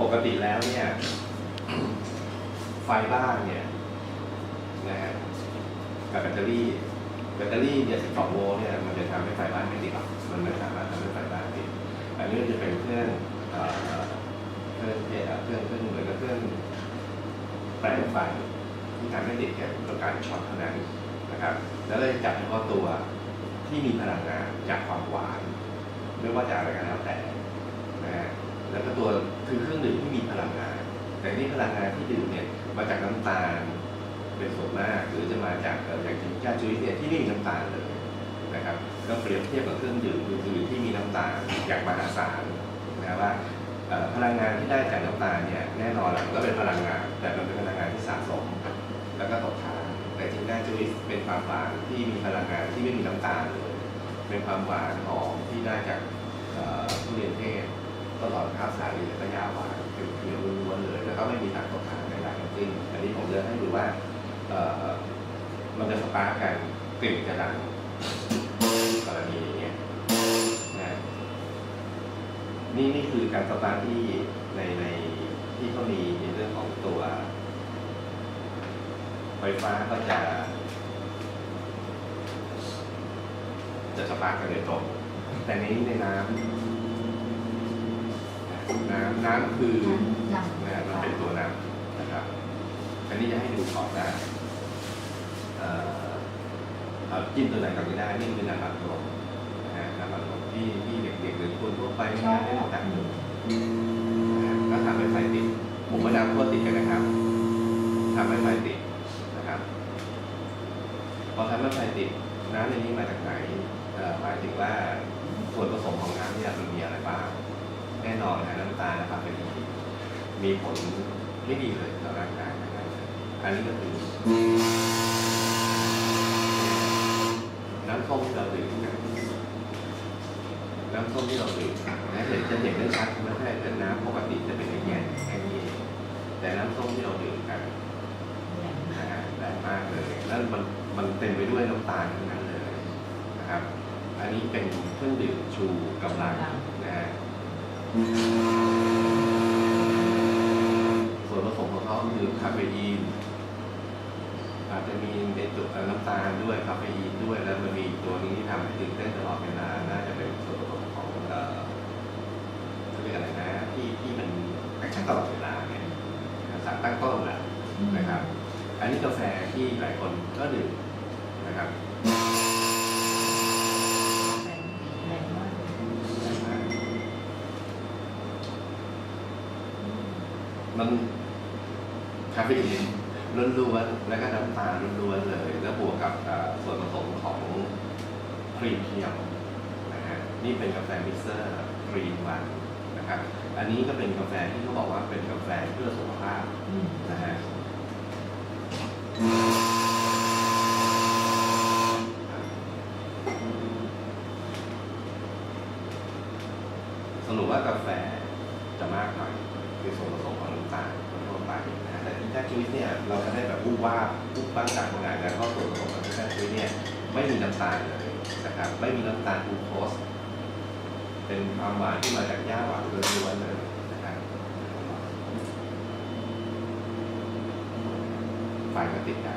ปกติแล้วเนี่ยไฟบ้านเนี่ยนะฮะกับแบตเตอรี่เนี่ย12 โวลต์เนี่ยมันจะทำให้ไฟบ้านไม่ติดหรอกมันไม่สามารถทำให้ไฟบ้านติดอันนี้จะเป็นเครื่องเหมือนกับเครื่องแปลงไฟที่ทำให้ติดแค่ต้องการช็อตเท่านั้นนะครับแล้วเราจะจับเฉพาะตัวที่มีพลังงานจากความหวานไม่ว่าจะอะไรก็แล้วแต่นะฮะแล้วก็ตัวคือเครื่องดื่มที่มีพลังงานแต่นี่พลังงานที่ดื่มเนี่ยมาจากน้ำตาลเป็นส่วนมากหรือจะมาจากอย่างที่ก้าจุ้ยเนี่ยที่ไม่มีน้ำตาลเลยนะครับก็เปรียบเทียบกับเครื่องดื่มอื่นๆที่มีน้ำตาลอย่างมหาศาลนะว่าพลังงานที่ได้จากน้ำตาลเนี่ยแน่นอนแหละก็เป็นพลังงานแต่มันเป็นพลังงานที่สะสมแล้วก็ตกค้างแต่จริงๆก้าจุ้ยเป็นความหวานที่มีพลังงานที่ไม่มีน้ำตาลเลยเป็นความหวานหอมที่ได้จากทุเรียนเทศตลอดข้าวสาลีและก็ยาหวานเขียวล้วนๆเลยแล้วก็ไม่มีสารตกค้างใดๆทั้งสิ้นอันนี้ผมเลือกให้ดูว่ามันจะสปาร์กกันกลิ่นจะดังกรณีอย่างเงี้ยนะนี่คือการสปาร์กที่ในที่เขามีในเรื่องของตัวไฟฟ้าก็จะสปาร์กกันโดยตรงแต่ในน้ำคือมันเป็นตัวน้ำนะครับอันนี้จะให้ดูขอบได้จิ้มตัวไหนก่อนก็ได้นี่คือน้ำอัดลมนะฮะน้ำอัดลมที่เด็กๆหรือคนทั่วไปไม่ได้รู้จักอยู่ก็ทำให้ไฟติดผมไม่น้ำทั่วติดกันนะครับทำให้ไฟติดนะครับพอทำให้ไฟติดน้ำในนี้มาจากไหนหมายถึงว่าส่วนผสมของน้ำเนี่ยมันมีอะไรบ้างแน่นอนนะน้ำตาลนะครับเป็นมีผลไม่ดีเลยต่อร่างกายนะครับอันนี้ก็คือน้ำส้มที่เราดื่มน้ำส้มที่เราดื่มนะจะเห็นได้ชัดไม่ใช่แต่น้ำปกติจะเป็นอย่างเงี้ยแค่นี้แต่น้ำส้มที่เราดื่มกันนะฮะแรงมากเลยแล้วมันเต็มไปด้วยน้ำตาลทั้งนั้นเลยนะครับอันนี้เป็นเครื่องดื่มชูกำลังนะฮะส่วนผสมของเขาคือคาเฟอีนอาจจะมีในตัวน้ำตาลด้วยคาเฟอีนด้วยแล้วมันมีตัวนี้ที่ทำให้ตื่นเต้นตลอดเวลาน่าจะเป็นส่วนผสมของเขาเรียกอะไรนะที่มันแอคชั่นตลอดเวลาเนี่ยสารตั้งต้นแหละนะครับอันนี้กาแฟที่หลายคนก็ดื่มนะครับมันคาเฟอีนล้วนๆแล้วก็น้ำตาลล้วนๆเลยแล้วบวกกับส่วนผสมของครีมเทียมนะฮะนี่เป็นกาแฟมิกเซอร์ครีมวันนะครับอันนี้ก็เป็นกาแฟที่เขาบอกว่าเป็นกาแฟเพื่อสุขภาพนะฮะสรุปว่ากาแฟจะมากหน่อยคือส่วนผสมของน้ำตาลทั่วไปนะแต่ที่แท้ชีวิตเนี่ยเราจะได้แบบวูบวาบปุ๊บปั้งจากคนงานแล้วก็ส่วนผสมของที่แท้ชีวิตเนี่ยไม่มีน้ำตาลเลยนะครับไม่มีน้ำตาลกลูโคสเป็นความหวานที่มาจากหญ้าหวานล้วนๆเลยนะครับไฟก็ติดได้